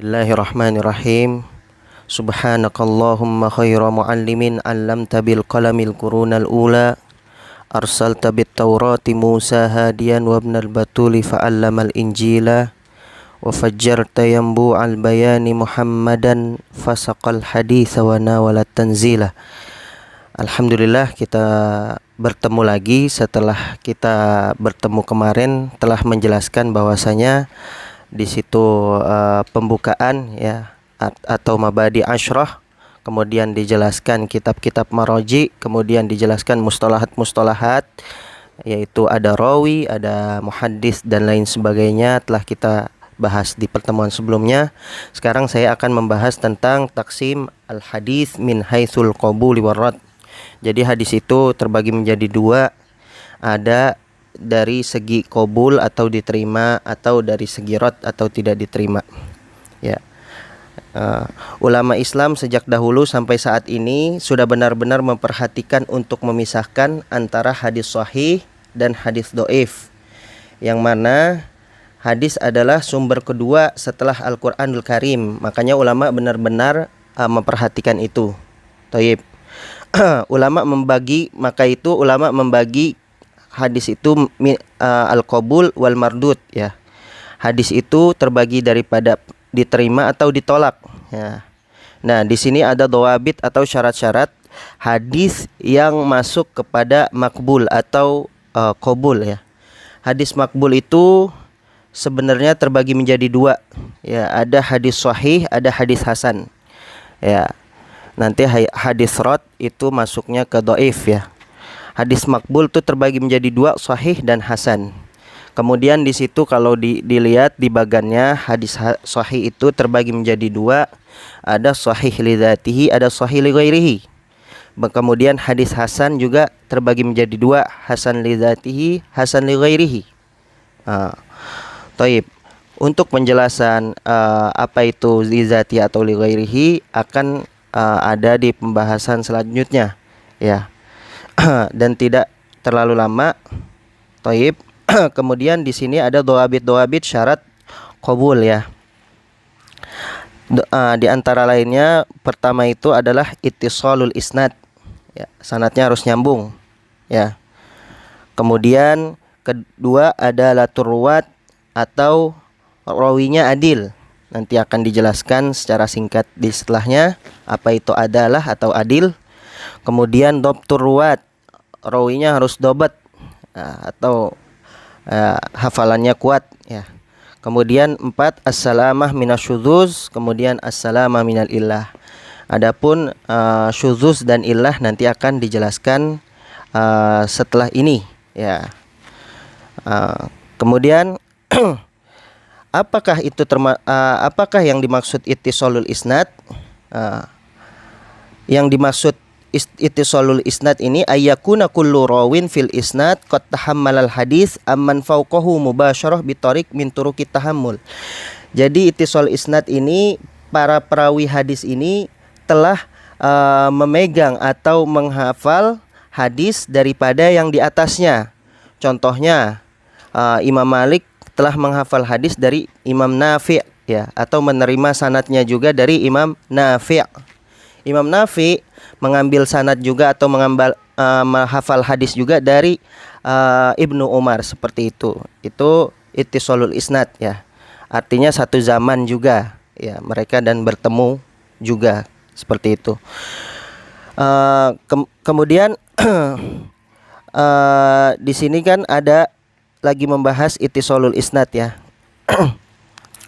Bismillahirrahmanirrahim. Subhanakallahumma khaira muallimin 'allamta bil qalamil qurunal ula arsalta bit taurati Musa hadiyan wa ibnal batuli fa'allamal injila wa fajjarta yanbu'al bayani Muhammadan fasaqal haditha wa nawalat tanzila. Alhamdulillah, kita bertemu lagi setelah kita bertemu kemarin telah menjelaskan bahwasanya di situ pembukaan ya atau mabadi asyrah, kemudian dijelaskan kitab-kitab maroji, kemudian dijelaskan mustalahat-mustalahat, yaitu ada rawi, ada muhaddis dan lain sebagainya, telah kita bahas di pertemuan sebelumnya. Sekarang saya akan membahas tentang taksim al-hadis min haitsul qabuli warad. Jadi hadis itu terbagi menjadi dua, ada dari segi qabul atau diterima, atau dari segi rad atau tidak diterima. Ya. Ulama Islam sejak dahulu sampai saat ini sudah benar-benar memperhatikan untuk memisahkan antara hadis sahih dan hadis dhaif, yang mana hadis adalah sumber kedua setelah Al-Qur'anul Karim. Makanya ulama benar-benar memperhatikan itu. Thayyib. Ulama membagi hadis itu al-qabul wal mardud ya. Hadis itu terbagi daripada diterima atau ditolak ya. Nah, di sini ada dhawabit atau syarat-syarat hadis yang masuk kepada makbul atau qabul ya. Hadis makbul itu sebenarnya terbagi menjadi dua ya, ada hadis sahih, ada hadis hasan ya. Nanti hadis rad itu masuknya ke dhaif ya. Hadis makbul itu terbagi menjadi dua, sahih dan hasan. Kemudian di situ kalau dilihat di bagannya, hadis sahih itu terbagi menjadi dua, ada sahih li dzatihi, ada sahih li ghairihi. Kemudian hadis hasan juga terbagi menjadi dua, hasan li dzatihi, hasan li ghairihi. Taib. Untuk penjelasan apa itu li dzati atau li ghairihi akan ada di pembahasan selanjutnya ya. Dan tidak terlalu lama. Taib. Kemudian di sini ada dhawabit syarat qabul ya. Di antara lainnya, pertama itu adalah ittisalul isnad ya, sanadnya harus nyambung ya. Kemudian kedua ada latur ruwat atau rawinya adil. Nanti akan dijelaskan secara singkat di setelahnya apa itu adalah atau adil. Kemudian dhabtur ruwat, rawinya harus dobat atau hafalannya kuat ya. Kemudian 4 as-salamah minasyudzuz, kemudian as-salamah minal illah. Adapun syudzuz dan illah nanti akan dijelaskan setelah ini ya. Kemudian apakah yang dimaksud ittisalul isnad? Yang dimaksud ittisalul isnad ini ayyakuna kullu rawin fil isnad qad tahammalal hadis amman fawqahu mubasyarah bitariq min turuqit tahammul. Jadi ittisal isnad ini, para perawi hadis ini telah memegang atau menghafal hadis daripada yang di atasnya. Contohnya Imam Malik telah menghafal hadis dari Imam Nafi' ya, atau menerima sanadnya juga dari Imam Nafi'. Imam Nafi' mengambil sanad juga atau menghafal hadis juga dari Ibnu Umar, seperti itu. Itu ittisalul isnad ya. Artinya satu zaman juga ya mereka dan bertemu juga, seperti itu. Kemudian di sini kan ada lagi membahas ittisalul isnad ya.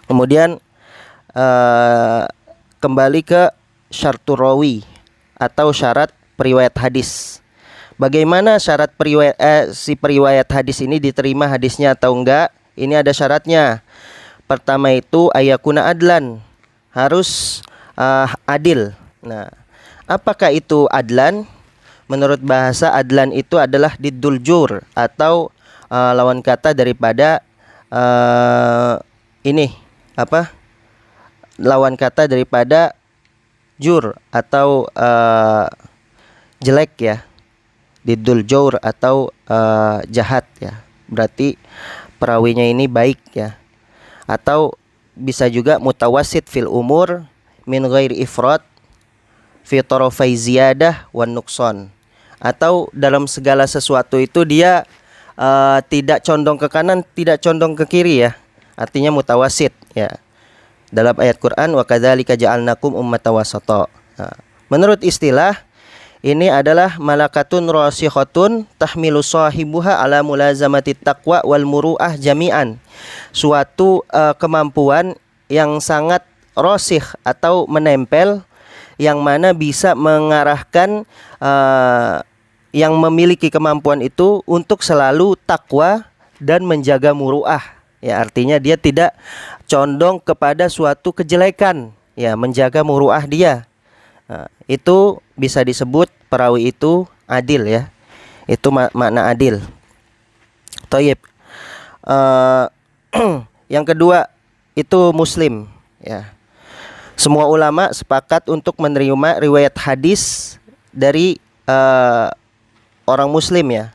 Kemudian kembali ke syartur rawi atau syarat periwayat hadis. Bagaimana syarat si periwayat hadis ini diterima hadisnya atau enggak? Ini ada syaratnya. Pertama itu ayakuna adlan, harus adil. Nah, apakah itu adlan? Menurut bahasa, adlan itu adalah diddul jur atau lawan kata daripada lawan kata daripada jur atau jelek ya. Diddul jur atau jahat ya. Berarti perawinya ini baik ya. Atau bisa juga mutawasit fil umur min ghairi ifrat fi tarafai ziyadah wan nuqsan. Atau dalam segala sesuatu itu dia tidak condong ke kanan, tidak condong ke kiri ya. Artinya mutawasit ya. Dalam ayat Quran wa kadzalika ja'alnakum ummatan wasata. Menurut istilah ini adalah malakatun rasikhatun tahmilu sahibuha ala mulazamati taqwa wal muru'ah jami'an. Suatu kemampuan yang sangat rasikh atau menempel, yang mana bisa mengarahkan yang memiliki kemampuan itu untuk selalu takwa dan menjaga muru'ah. Ya, artinya dia tidak condong kepada suatu kejelekan, ya, menjaga muru'ah dia. Itu bisa disebut perawi itu adil ya. Itu makna adil. Thayyib. Yang kedua itu muslim ya. Semua ulama sepakat untuk menerima riwayat hadis dari orang muslim ya.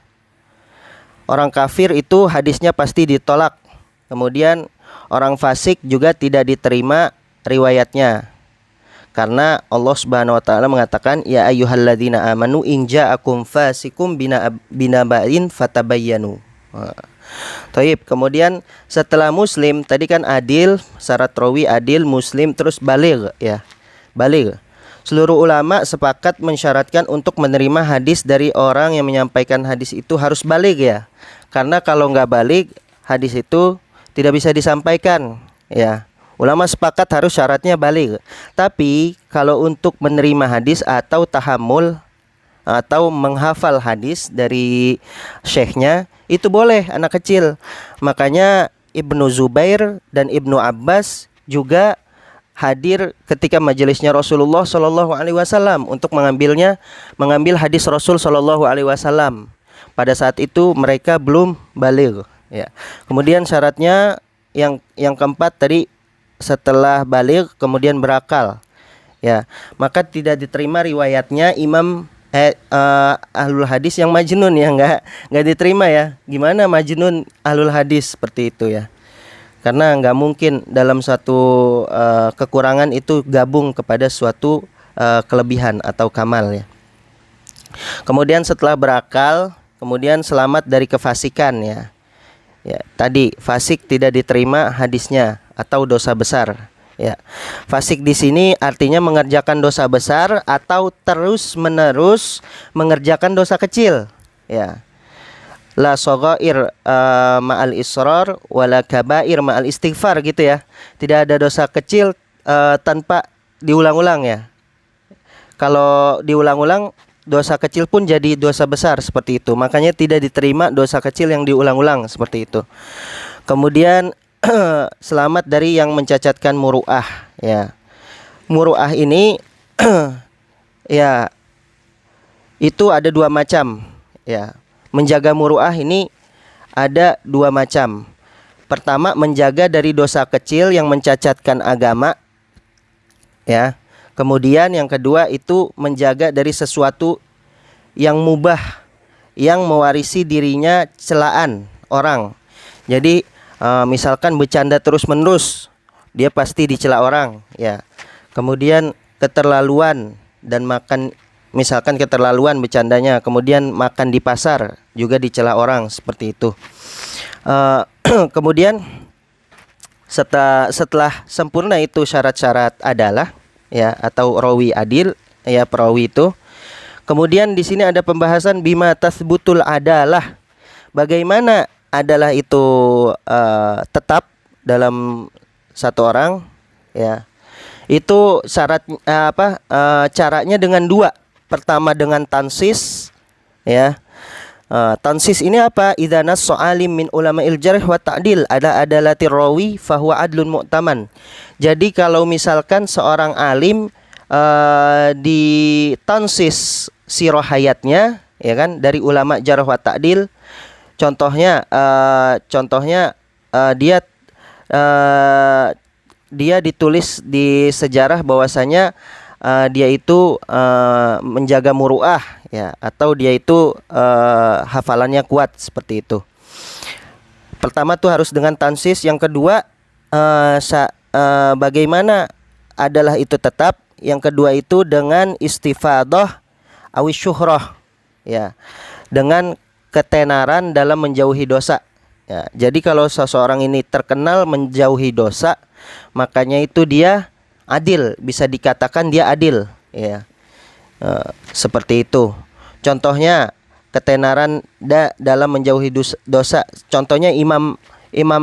Orang kafir itu hadisnya pasti ditolak. Kemudian orang fasik juga tidak diterima riwayatnya. Karena Allah Subhanahu wa taala mengatakan ya ayyuhalladzina amanu in ja'akum fasikum binaba'in fatabayyanu. Taib. Kemudian setelah muslim tadi kan adil, syarat rawi adil, muslim, terus baligh ya. Baligh. Seluruh ulama sepakat mensyaratkan untuk menerima hadis dari orang yang menyampaikan hadis itu harus baligh ya. Karena kalau nggak baligh, hadis itu tidak bisa disampaikan ya. Ulama sepakat harus syaratnya baligh. Tapi kalau untuk menerima hadis atau tahammul atau menghafal hadis dari syekhnya itu boleh anak kecil. Makanya Ibnu Zubair dan Ibnu Abbas juga hadir ketika majelisnya Rasulullah Shallallahu Alaihi Wasallam untuk mengambil hadis Rasul Shallallahu Alaihi Wasallam. Pada saat itu mereka belum baligh. Ya. Kemudian syaratnya yang keempat tadi, setelah baligh kemudian berakal ya, maka tidak diterima riwayatnya imam ahlul hadis yang majnun ya, nggak diterima ya. Gimana majnun ahlul hadis seperti itu ya, karena nggak mungkin dalam suatu kekurangan itu gabung kepada suatu kelebihan atau kamal ya. Kemudian setelah berakal kemudian selamat dari kefasikan ya. Ya, tadi fasik tidak diterima hadisnya atau dosa besar. Ya, fasik di sini artinya mengerjakan dosa besar atau terus-menerus mengerjakan dosa kecil. Ya, la shaghair ma'al israr wala kabair ma'al istighfar gitu ya. Tidak ada dosa kecil tanpa diulang-ulang ya. Kalau diulang-ulang, dosa kecil pun jadi dosa besar seperti itu. Makanya tidak diterima dosa kecil yang diulang-ulang seperti itu. Kemudian selamat dari yang mencacatkan muru'ah ya. Muru'ah ini ya itu ada dua macam ya. Menjaga muru'ah ini ada dua macam. Pertama, menjaga dari dosa kecil yang mencacatkan agama ya. Kemudian yang kedua itu menjaga dari sesuatu yang mubah, yang mewarisi dirinya celaan orang. Jadi misalkan bercanda terus-menerus, dia pasti dicela orang ya. Kemudian keterlaluan dan makan, misalkan keterlaluan bercandanya, kemudian makan di pasar juga dicela orang seperti itu. Kemudian setelah sempurna itu syarat-syarat adalah ya, atau rawi adil ya, perawi itu. Kemudian di sini ada pembahasan bima tasbutul adalah. Bagaimana adalah itu tetap dalam satu orang ya. Itu syarat caranya dengan dua. Pertama dengan tansis ya. Tansis ini apa? Idza nass alim min ulama'il jarh wa ta'dil ada adalatir rawi fahuwa adlun mu'taman. Jadi kalau misalkan seorang alim di tansis sirah hayatnya ya kan dari ulama jarh wa ta'dil, contohnya dia ditulis di sejarah bahwasanya dia itu menjaga muru'ah ya, atau dia itu hafalannya kuat seperti itu. Pertama tuh harus dengan tansis. Yang kedua bagaimana adalah itu tetap. Yang kedua itu dengan istifadah awis syuhrah, ya, dengan ketenaran dalam menjauhi dosa. Ya, jadi kalau seseorang ini terkenal menjauhi dosa, makanya itu dia adil, bisa dikatakan dia adil, ya. Seperti itu. Contohnya ketenaran dalam menjauhi dosa. Contohnya imam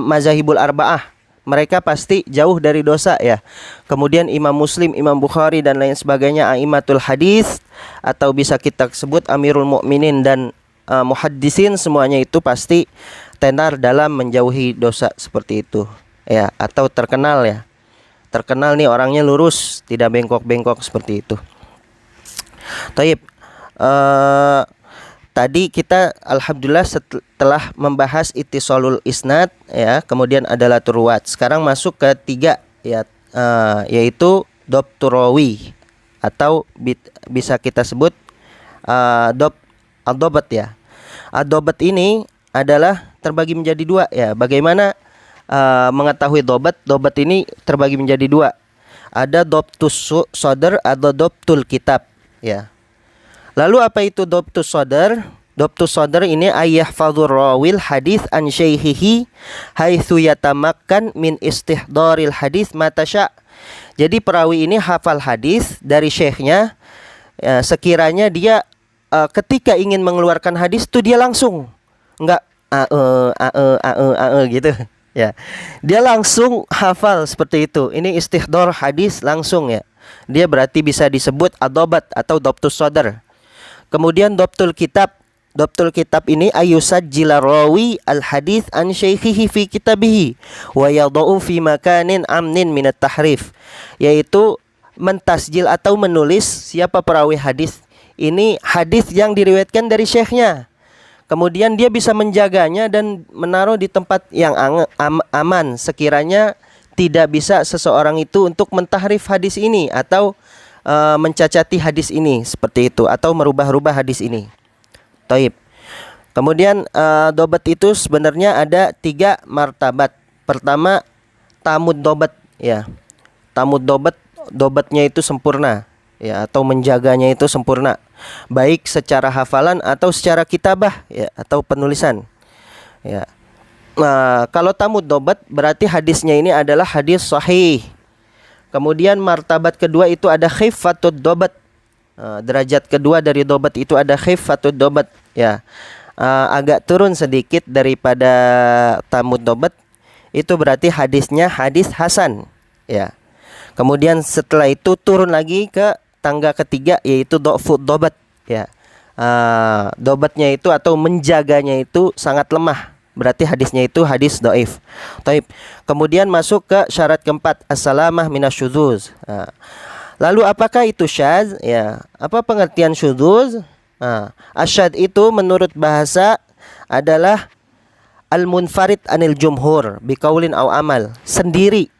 mazhabul arba'ah, mereka pasti jauh dari dosa, ya. Kemudian Imam Muslim, Imam Bukhari dan lain sebagainya, aimatul hadis, atau bisa kita sebut Amirul Mukminin dan muhaddisin, semuanya itu pasti tenar dalam menjauhi dosa seperti itu, ya, atau terkenal, ya. Terkenal nih orangnya lurus, tidak bengkok-bengkok seperti itu. Taib. Tadi kita alhamdulillah setelah membahas ittisalul isnad, ya, kemudian adalah turwat. Sekarang masuk ke tiga, ya, yaitu dhabtur rawi, atau bisa kita sebut ad-dhabt, ya. Ad-dhabt ini adalah terbagi menjadi dua, ya. Bagaimana mengetahui dhabt? Dhabt ini terbagi menjadi dua. Ada dhabtus shadr, ada dhabtul kitab, ya. Lalu apa itu dhabtus shadr? Dhabtus shadr ini ayyahfadhur rawil hadis an syaikhihi haitsu yatamakkan min istihdaril hadis matasya. Jadi perawi ini hafal hadis dari syekhnya, ya, sekiranya dia ketika ingin mengeluarkan hadis itu dia langsung, enggak gitu, ya. Dia langsung hafal seperti itu. Ini istihdar hadis langsung, ya. Dia berarti bisa disebut ad-dhabt atau dhabtus shadr. Kemudian dhabtul kitab. Dhabtul kitab ini ayusajjila rawi al-hadis an syaikhihi fi kitabihi wa yadau fi makanin amnin minat tahrif, yaitu mentasjil atau menulis siapa perawi hadis ini, hadis yang diriwayatkan dari syekhnya. Kemudian dia bisa menjaganya dan menaruh di tempat yang aman, sekiranya tidak bisa seseorang itu untuk mentahrif hadis ini atau mencacati hadis ini, seperti itu, atau merubah-rubah hadis ini. Taib. Kemudian dhabt itu sebenarnya ada 3 martabat. Pertama, tamud dhabt, ya. Tamud dhabt, dhabatnya itu sempurna, ya, atau menjaganya itu sempurna, baik secara hafalan atau secara kitabah, ya, atau penulisan, ya. Nah, kalau tamud dhabt berarti hadisnya ini adalah hadis sahih. Kemudian martabat kedua itu ada khifatud dhabt. Derajat kedua dari dhabt itu ada khifatud dhabt, ya. Agak turun sedikit daripada tamud dhabt. Itu berarti hadisnya hadis hasan, ya. Kemudian setelah itu turun lagi ke tangga ketiga, yaitu dhafud dhabt, ya. Dhabatnya itu atau menjaganya itu sangat lemah, berarti hadisnya itu hadis dhaif. Taib. Kemudian masuk ke syarat keempat, as-salamah minasyudzuz. Lalu apakah itu syadz? Ya, apa pengertian syudzuz? Asyad itu menurut bahasa adalah al-munfarid anil jumhur biqaulin au amal, sendiri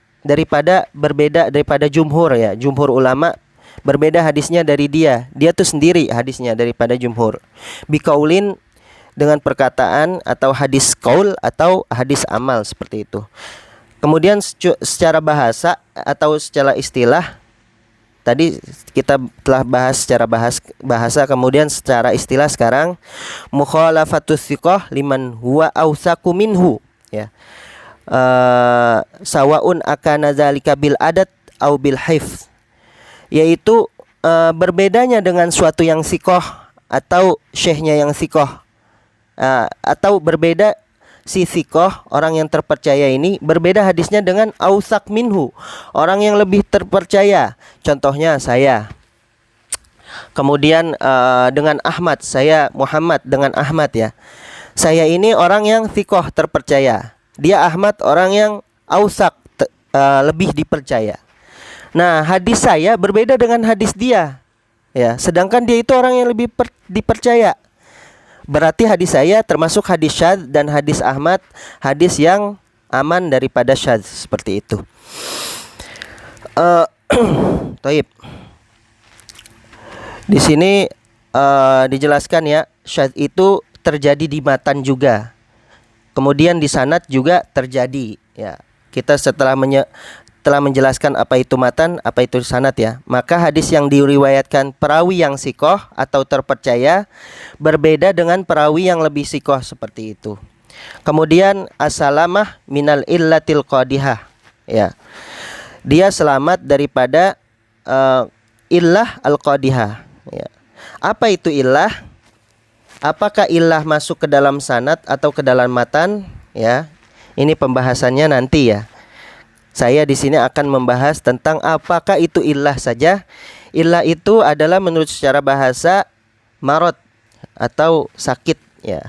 berbeda daripada jumhur, ya. Jumhur ulama berbeda hadisnya dari dia tuh sendiri hadisnya daripada jumhur. Biqaulin dengan perkataan, atau hadis qaul atau hadis amal, seperti itu. Kemudian secara bahasa atau secara istilah, tadi kita telah bahas secara bahasa, kemudian secara istilah sekarang mukhalafatus thiqah liman huwa awsaqu minhu, ya. Sawaun akana dzalika bil adat au bil hifz, yaitu berbedanya dengan suatu yang thiqah atau syekhnya yang thiqah, atau berbeda si thiqah, orang yang terpercaya ini berbeda hadisnya dengan awsaq minhu, orang yang lebih terpercaya. Contohnya saya. Kemudian dengan Ahmad, saya Muhammad dengan Ahmad, ya. Saya ini orang yang thiqah, terpercaya. Dia Ahmad orang yang awsaq, lebih dipercaya. Nah, hadis saya berbeda dengan hadis dia, ya. Sedangkan dia itu orang yang lebih dipercaya. Berarti hadis saya termasuk hadis syadz, dan hadis Ahmad hadis yang aman daripada syadz, seperti itu. Taib. Di sini dijelaskan, ya, syadz itu terjadi di matan juga. Kemudian di sanad juga terjadi, ya. Kita setelah telah menjelaskan apa itu matan, apa itu sanad ya. Maka hadis yang diriwayatkan perawi yang sikoh atau terpercaya berbeda dengan perawi yang lebih sikoh seperti itu. Kemudian as-salamah minal illatil qadihah ya. Dia selamat daripada illah al-qadihah ya. Apa itu illah? Apakah illah masuk ke dalam sanad atau ke dalam matan ya? Ini pembahasannya nanti ya. Saya di sini akan membahas tentang apakah itu illah saja. Illah itu adalah menurut secara bahasa marad atau sakit ya.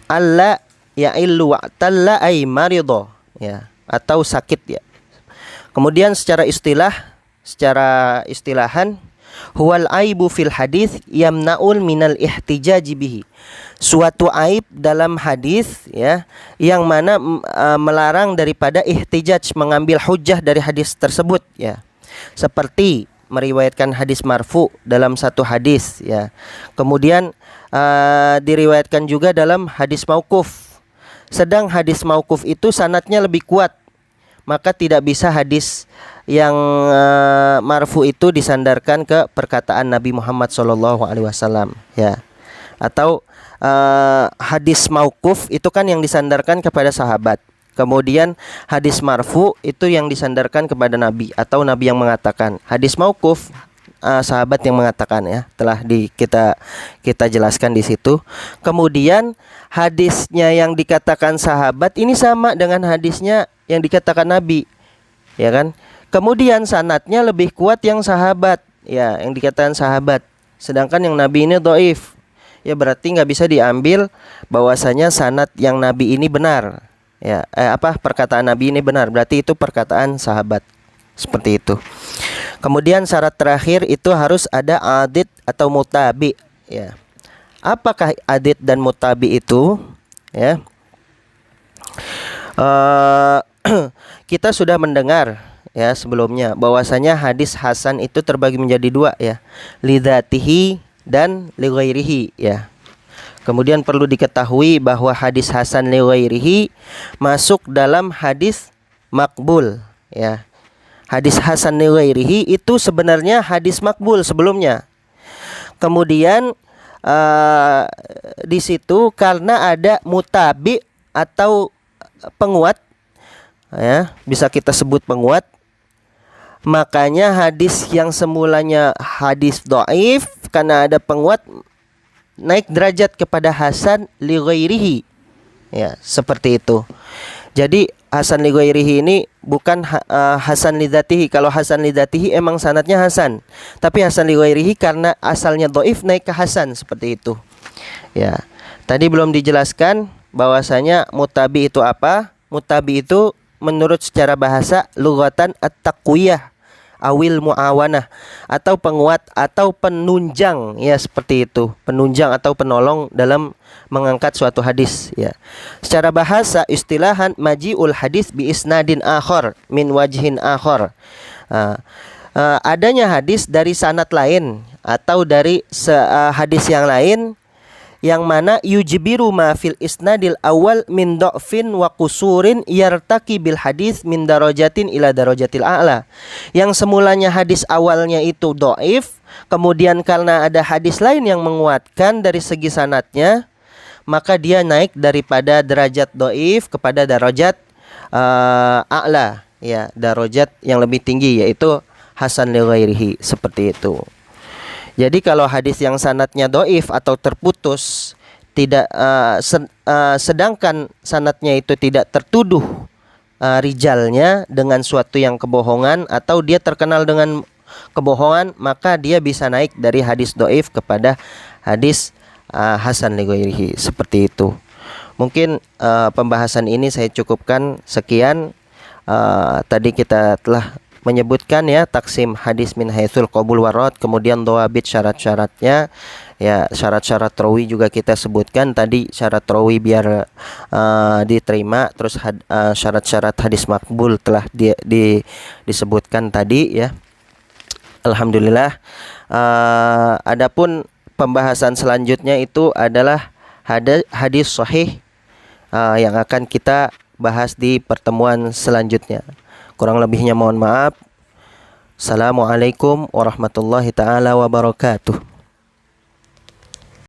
Alla ya'illu wa'talla ay marido ya, atau sakit ya. Kemudian secara istilahan huwal aibu fil hadis yamna'ul minal ihtijaji bihi. Suatu aib dalam hadis ya yang mana melarang daripada ihtijaj, mengambil hujjah dari hadis tersebut ya. Seperti meriwayatkan hadis marfu dalam satu hadis ya. Kemudian diriwayatkan juga dalam hadis mauquf. Sedang hadis mauquf itu sanadnya lebih kuat, maka tidak bisa hadis yang marfu itu disandarkan ke perkataan Nabi Muhammad SAW ya. Atau hadis mauquf itu kan yang disandarkan kepada sahabat. Kemudian hadis marfu itu yang disandarkan kepada Nabi atau Nabi yang mengatakan. Hadis mauquf sahabat yang mengatakan ya, telah kita jelaskan di situ. Kemudian hadisnya yang dikatakan sahabat ini sama dengan hadisnya yang dikatakan Nabi, ya kan? Kemudian sanadnya lebih kuat yang sahabat, ya, yang dikatakan sahabat. Sedangkan yang Nabi ini dhaif. Ya berarti nggak bisa diambil bahwasanya sanad yang Nabi ini benar. Ya, perkataan Nabi ini benar. Berarti itu perkataan sahabat. Seperti itu. Kemudian syarat terakhir itu harus ada adid atau mutabi, ya. Apakah adid dan mutabi itu? Ya. Kita sudah mendengar ya sebelumnya bahwasanya hadis hasan itu terbagi menjadi dua ya, lidzatihi dan lighairihi ya. Kemudian perlu diketahui bahwa hadis hasan lighairihi masuk dalam hadis makbul ya. Hadis hasan lighairihi itu sebenarnya hadis makbul sebelumnya. Kemudian di situ karena ada mutabi atau penguat ya, bisa kita sebut penguat, makanya hadis yang semulanya hadis dhaif karena ada penguat naik derajat kepada hasan li ghairihi ya, seperti itu. Jadi hasan li ghairihi ini bukan hasan li dzatihi. Kalau hasan li dzatihi emang sanadnya hasan, tapi hasan li ghairihi karena asalnya dhaif naik ke hasan, seperti itu ya. Tadi belum dijelaskan bahwasanya mutabi itu apa. Mutabi itu menurut secara bahasa lughatan at-taqwiyah awil muawanah, atau penguat atau penunjang ya, seperti itu, penunjang atau penolong dalam mengangkat suatu hadis ya. Secara bahasa istilahan maji'ul hadis bi isnadin akhar min wajhin akhar. Adanya hadis dari sanad lain atau dari hadis yang lain yang mana yujibiru ma fil isnadil awal min dha'fin wa qusurin yartaki bil hadis min darajatin ila darajatil a'la. Yang semulanya hadis awalnya itu dhaif, kemudian karena ada hadis lain yang menguatkan dari segi sanadnya, maka dia naik daripada derajat dhaif kepada derajat a'la ya, derajat yang lebih tinggi, yaitu hasan li ghairihi, seperti itu. Jadi kalau hadis yang sanadnya dhaif atau terputus, tidak sedangkan sanadnya itu tidak tertuduh rijalnya dengan suatu yang kebohongan atau dia terkenal dengan kebohongan, maka dia bisa naik dari hadis dhaif kepada hadis hasan li ghairihi, seperti itu. Mungkin pembahasan ini saya cukupkan sekian. Tadi kita telah menyebutkan ya taksim hadis min haitsul qabul warad, kemudian dhawabit syarat-syaratnya ya, syarat-syarat rawi juga kita sebutkan tadi, syarat rawi biar diterima, terus syarat-syarat hadis makbul telah disebutkan tadi ya. Alhamdulillah. Adapun pembahasan selanjutnya itu adalah hadis sahih yang akan kita bahas di pertemuan selanjutnya. Kurang lebihnya mohon maaf. Assalamualaikum warahmatullahi taala wabarakatuh.